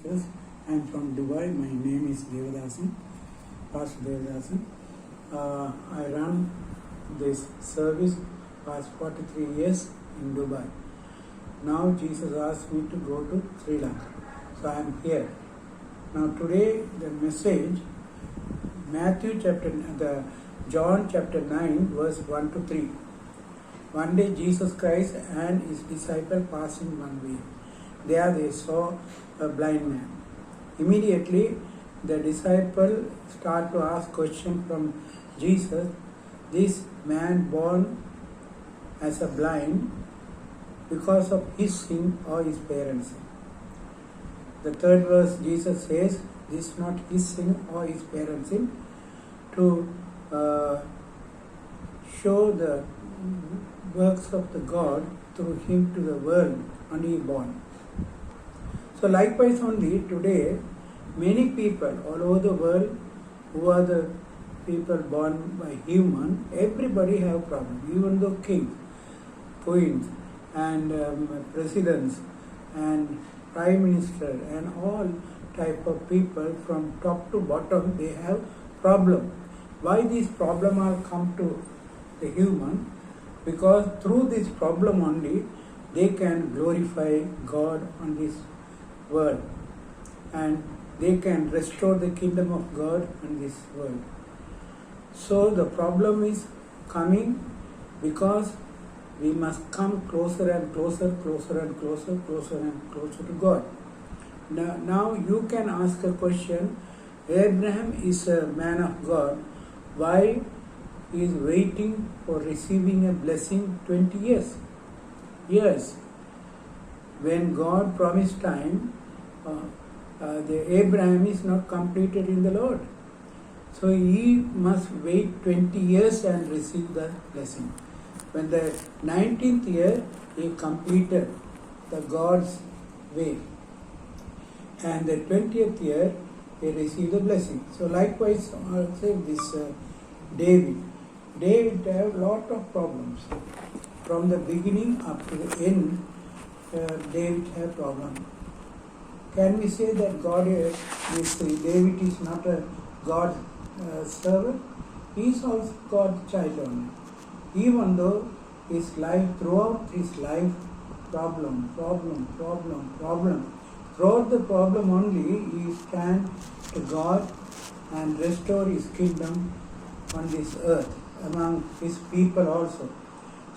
Yes, I am from Dubai. My name is Devadasan, Pastor Devadasan. I run this service past 43 years in Dubai. Now Jesus asked me to go to Sri Lanka. So I am here. Now today the message, John chapter 9 verse 1 to 3. One day Jesus Christ and his disciple passing one way. There they saw a blind man. Immediately the disciple start to ask question from Jesus. This man born as a blind because of his sin or his parents' sin. The third verse Jesus says, this is not his sin or his parents' sin, to show the works of the God through him to the world only born. So likewise only today, many people all over the world who are the people born by human, everybody have problem. Even though kings, queens, and presidents, and prime minister, and all type of people from top to bottom, they have problem. Why these problem are come to the human? Because through this problem only, they can glorify God on this world, and they can restore the kingdom of God in this world. So the problem is coming because we must come closer and closer to God. Now you can ask a question, Abraham is a man of God, why he is waiting for receiving a blessing 20 years? Yes, when God promised time, the Abraham is not completed in the Lord. So he must wait 20 years and receive the blessing. When the 19th year, he completed the God's way. And the 20th year, he received the blessing. So likewise, I'll say this David. David had a lot of problems. From the beginning up to the end, David had problems. Can we say that David is not a God servant? He is also God's child only. Even though his life, throughout his life, problem. Throughout the problem only, he stand to God and restore his kingdom on this earth among his people also.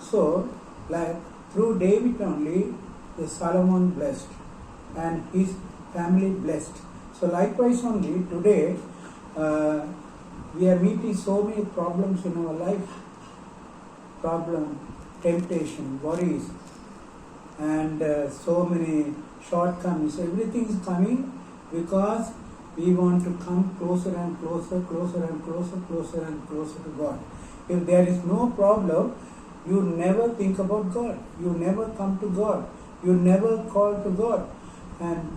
So, like through David only, the Solomon blessed and his family blessed. So likewise only today, we are meeting so many problems in our life. Problem, temptation, worries, and so many shortcomings. Everything is coming because we want to come closer and closer to God. If there is no problem, you never think about God. You never come to God. You never call to God. And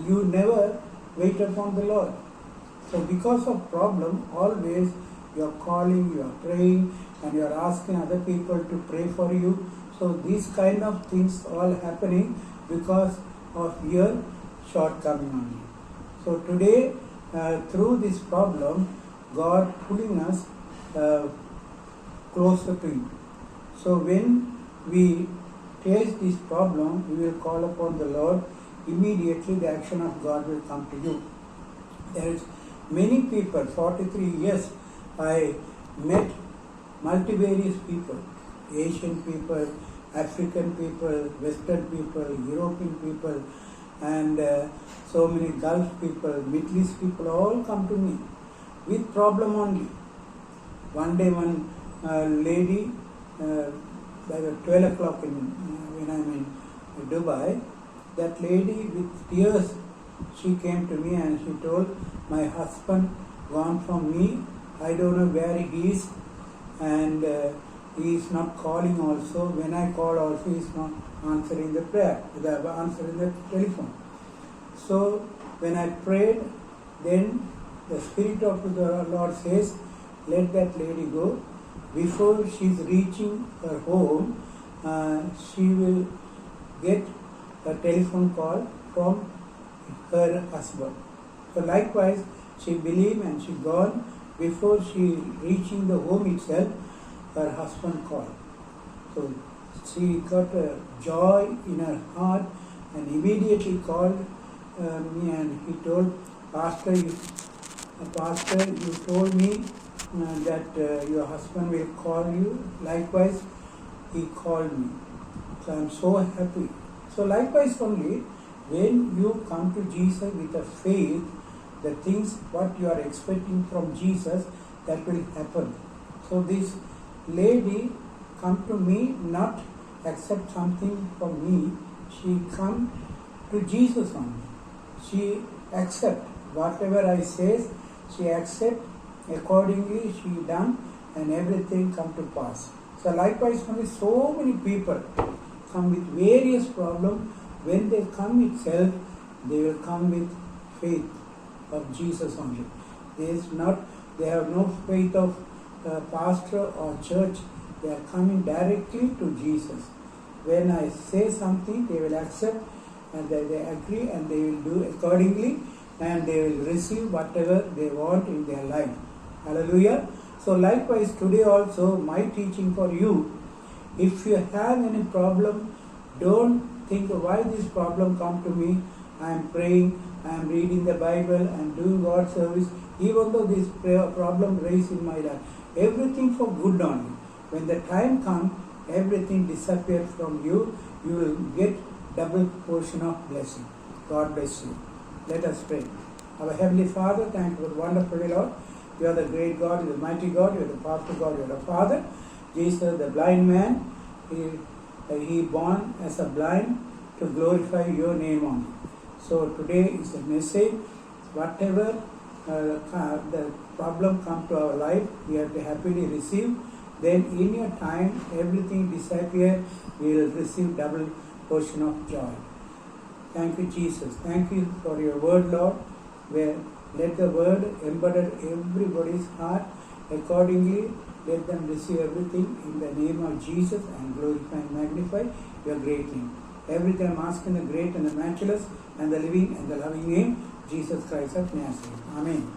you never wait upon the Lord. So because of problem, always you are calling, you are praying, and you are asking other people to pray for you. So these kind of things all happening because of your shortcoming only. So today, through this problem, God pulling us closer to Him. So when we face this problem, we will call upon the Lord. Immediately the action of God will come to you. There is many people, 43 years, I met multivarious people, Asian people, African people, Western people, European people, and so many Gulf people, Middle East people, all come to me with problem only. One day one lady, by 12 o'clock when I'm in Dubai, that lady with tears, she came to me and she told, my husband gone from me, I don't know where he is, and he is not calling also. When I call also, he is not answering the prayer, answering the telephone. So when I prayed, then the Spirit of the Lord says, let that lady go. Before she is reaching her home, she will get a telephone call from her husband. So likewise, she believed and she gone. Before she reaching the home itself, her husband called. So she got a joy in her heart and immediately called me, and he told, Pastor, you told me that your husband will call you. Likewise, he called me. So I am so happy. So likewise only, when you come to Jesus with a faith, the things what you are expecting from Jesus, that will happen. So this lady come to me, not accept something from me. She come to Jesus only. She accept whatever I says. She accept accordingly. She done, and everything come to pass. So likewise, only so many people come with various problems. When they come itself, they will come with faith of Jesus only. They have no faith of pastor or church. They are coming directly to Jesus. When I say something, they will accept, and they agree, and they will do accordingly, and they will receive whatever they want in their life. Hallelujah. So likewise, today also my teaching for you, if you have any problem, don't think why this problem come to me. I am praying, I am reading the Bible, I am doing God's service, even though this problem raised in my life. Everything for good only. When the time comes, everything disappears from you. You will get double portion of blessing. God bless you. Let us pray. Our Heavenly Father, thank you for the wonderful Lord. You are the great God, you are the mighty God, you are the powerful God, you are the Father. Jesus, the blind man, he born as a blind to glorify your name only. So today is the message. Whatever the problem come to our life, we have to happily receive. Then in your time, everything disappear. We will receive double portion of joy. Thank you, Jesus. Thank you for your word, Lord. Where let the word embedded everybody's heart accordingly. Let them receive everything in the name of Jesus and glorify and magnify your great name. Everything I'm asking the great and the matchless and the living and the loving name, Jesus Christ of Nazareth. Amen.